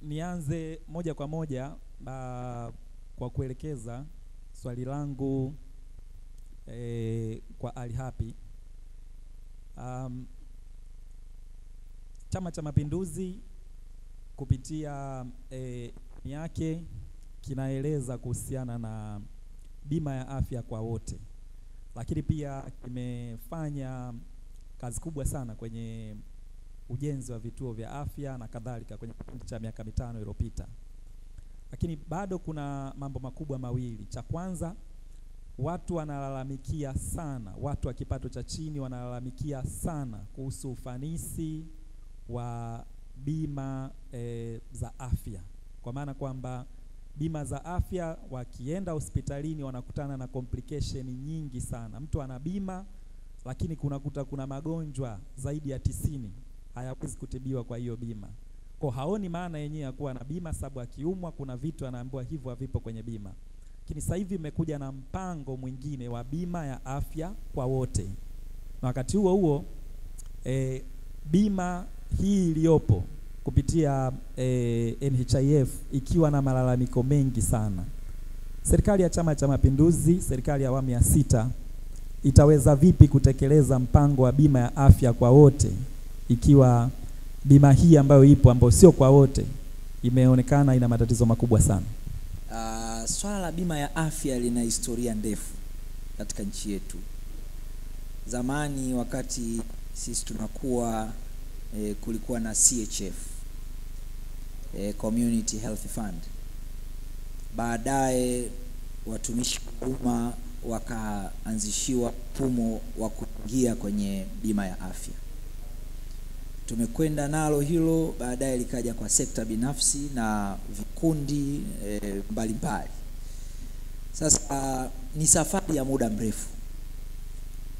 Nianze moja kwa moja kwa kuelekeza swali langu kwa Ali Hapi. Chama cha Mapinduzi kupitia yake kinaeleza kuhusiana na bima ya afya kwa wote, lakini pia kimefanya kazi kubwa sana kwenye ujenzi wa vituo vya afya na kadhalika kwenye kipindi cha miaka 5 iliyopita. Lakini bado kuna mambo makubwa mawili. Cha kwanza, watu wanalalamikia sana, watu wa kipato cha chini wanalalamikia sana kuhusu ufanisi wa bima za afya. Kwa maana kwamba bima za afya wakienda hospitalini wanakutana na complication nyingi sana. Mtu ana bima lakini kuna magonjwa zaidi ya 90 hayawezi kutibiwa kwa hiyo bima. Kwa haoni maana yenyewe ya kuwa na bima, sababu akiumwa kuna vitu anaambiwa hivyo havipo kwenye bima. Lakini sasa hivi imekuja na mpango mwingine wa bima ya afya kwa wote. Na wakati huo huo bima hii iliyopo kupitia NHIF ikiwa na malalamiko mengi sana. Serikali ya Chama cha Mapinduzi, serikali ya awamu ya 6 itaweza vipi kutekeleza mpango wa bima ya afya kwa wote ikiwa bima hii ambayo ipo ambayo sio kwa wote imeonekana ina matatizo makubwa sana? Swala la bima ya afya lina historia ndefu katika nchi yetu. Zamani wakati sisi tunakuwa kulikuwa na CHF, Community Health Fund. Baadaye watumishi wa umma wakaanzishiwa mfumo wa kuingia kwenye bima ya afya. Tumekwenda nalo hilo, baadaye likaja kwa sekta binafsi na vikundi mbalimbali. Sasa ni safari ya muda mrefu,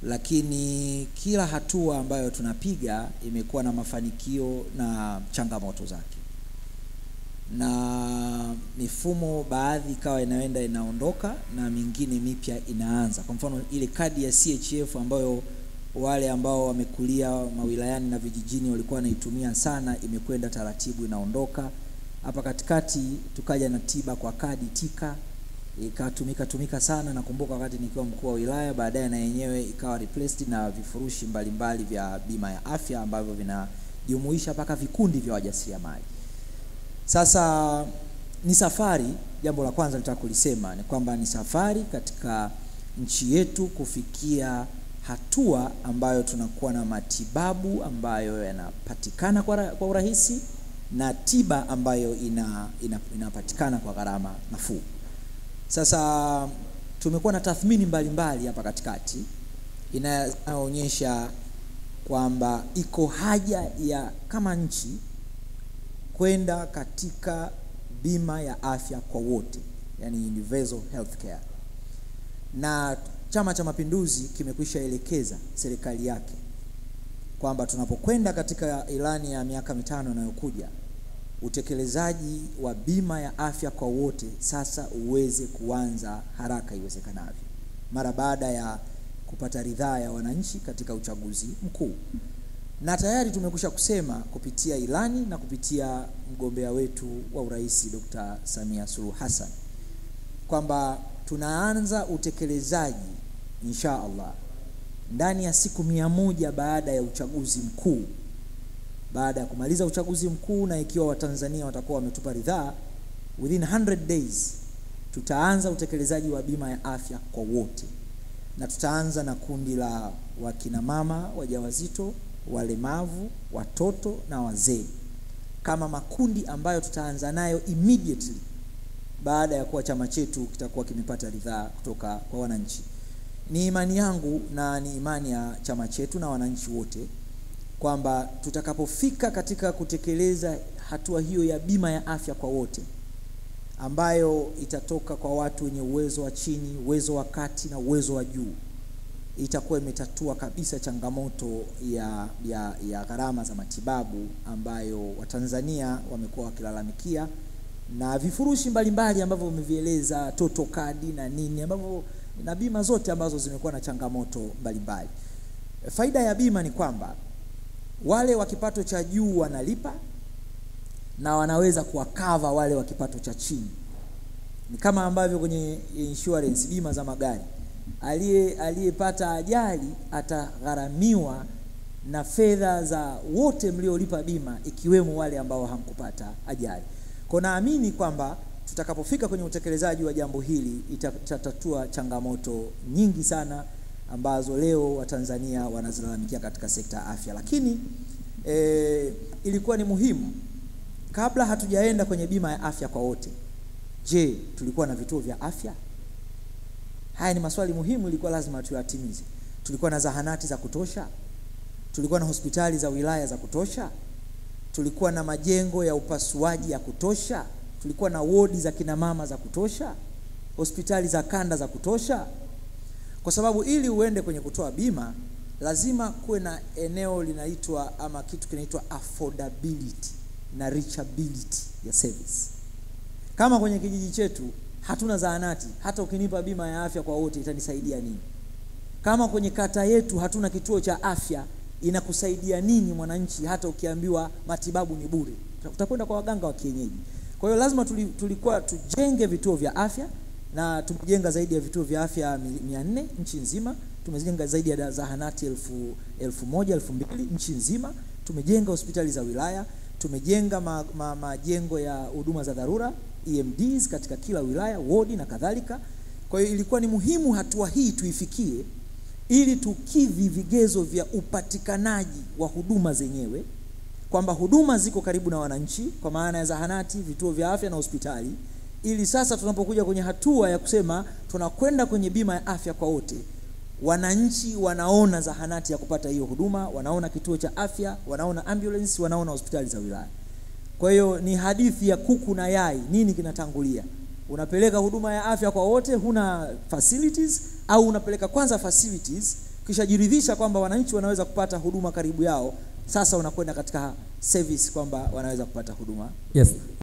lakini kila hatua ambayo tunapiga imekuwa na mafanikio na changamoto zake. Na mifumo baadhi ikawa inaenda inaondoka na mingine mipya inaanza. Kwa mfano ile kadi ya CHF ambayo wale ambao wamekulia mawilayani na vijijini walikuwa wanaitumia sana, imekwenda taratibu inaondoka. Hapa katikati tukaja na tiba kwa kadi tika, ikatumika sana. Nakumbuka wakati nikiwa mkuu wa wilaya, baadaye na yenyewe ikawa replaced na vifurushi mbalimbali vya bima ya afya ambavyo vinajumuisha mpaka vikundi vya wajasiriamali. Sasa ni safari. Jambo la kwanza nitaka kulisema ni kwamba ni safari katika nchi yetu kufikia hatua ambayo tunakuwa na matibabu ambayo yanapatikana kwa urahisi na tiba ambayo inapatikana kwa gharama nafuu. Sasa tumekuwa na tathmini mbalimbali hapa katikati inaonyesha kwamba iko haja ya kama nchi kwenda katika bima ya afya kwa wote, yani universal healthcare. Na Chama cha Mapinduzi kimekwisha elekeza serikali yake kwamba tunapokwenda katika ilani ya miaka 5 inayokuja, utekelezaji wa bima ya afya kwa wote sasa uweze kuanza haraka iwezekanavyo, mara baada ya kupata ridhaa ya wananchi katika uchaguzi mkuu. Na tayari tumekwisha kusema kupitia ilani na kupitia mgombea wetu wa urais Dr. Samia Suluhu Hassan kwamba tunaanza utekelezaji insha Allah ndani ya siku 100 baada ya uchaguzi mkuu. Baada ya kumaliza uchaguzi mkuu, na ikiwa Watanzania watakuwa wametupa ridhaa, within 100 days tutaanza utekelezaji wa bima ya afya kwa wote. Na tutaanza na kundi la wakina mama wajawazito, walemavu, watoto na wazee kama makundi ambayo tutaanza nayo immediately baada ya kuwa chama chetu kitakuwa kimepata ridhaa kutoka kwa wananchi. Ni imani yangu na ni imani ya chama chetu na wananchi wote kwamba tutakapofika katika kutekeleza hatua hiyo ya bima ya afya kwa wote, ambayo itatoka kwa watu wenye uwezo wa chini, uwezo wa kati na uwezo wa juu, itakuwa imetatua kabisa changamoto ya gharama za matibabu ambayo Watanzania wamekuwa wakilalamikia, na vifurushi mbalimbali ambavyo umevieleza, toto kadi na nini, ambavyo na bima zote ambazo zimekuwa na changamoto mbalimbali. Faida ya bima ni kwamba wale wa kipato cha juu wanalipa, na wanaweza kuwakava wale wa kipato cha chini. Ni kama ambavyo kwenye insurance, bima za magari, aliyepata ajali atagharamiwa na fedha za wote mliolipa bima, ikiwemo wale ambao hamkupata ajali. Kwa naamini kwamba tutakapofika kwenye utekelezaji wa jambo hili itatatua changamoto nyingi sana ambazo leo Watanzania wanazilalamikia katika sekta ya afya. Lakini ilikuwa ni muhimu kabla hatujaenda kwenye bima ya afya kwa wote. Je, tulikuwa na vituo vya afya? Haya ni maswali muhimu, ilikuwa lazima tuyatimize. Tulikuwa na zahanati za kutosha? Tulikuwa na hospitali za wilaya za kutosha? Tulikuwa na majengo ya upasuaji ya kutosha? Tulikuwa na wodi za kina mama za kutosha? Hospitali za kanda za kutosha? Kwa sababu ili uende kwenye kutoa bima lazima kuwe na eneo linaitwa ama kitu kinaitwa affordability na reachability ya service. Kama kwenye kijiji chetu hatuna zahanati, hata ukinipa bima ya afya kwa wote itanisaidia nini? Kama kwenye kata yetu hatuna kituo cha afya, inakusaidia nini mwananchi hata ukiambiwa matibabu ni bure? Utakwenda kwa waganga wa kienyeji. Kwa hiyo lazima tulikuwa tujenge vituo vya afya, na tumejenga zaidi ya vituo vya afya 400 nchi nzima. Tumejenga zaidi ya zahanati 1000-2000 nchi nzima. Tumejenga hospitali za wilaya, tumejenga majengo ya huduma za dharura EMDs katika kila wilaya, wodi na kadhalika. Kwa hiyo ilikuwa ni muhimu hatua hii tuifikie ili tukidhi vigezo vya upatikanaji wa huduma zenyewe, kwamba huduma ziko karibu na wananchi kwa maana ya zahanati, vituo vya afya na hospitali, ili sasa tunapokuja kwenye hatua ya kusema tunakwenda kwenye bima ya afya kwa wote, wananchi wanaona zahanati ya kupata hiyo huduma, wanaona kituo cha afya, wanaona ambulance, wanaona hospitali za wilaya. Kwa hiyo ni hadithi ya kuku na yai, nini kinatangulia? Unapeleka huduma ya afya kwa wote, huna facilities, au unapeleka kwanza facilities kisha jiridhisha kwamba wananchi wanaweza kupata huduma karibu yao, sasa unakwenda katika service kwamba wanaweza kupata huduma? Yes.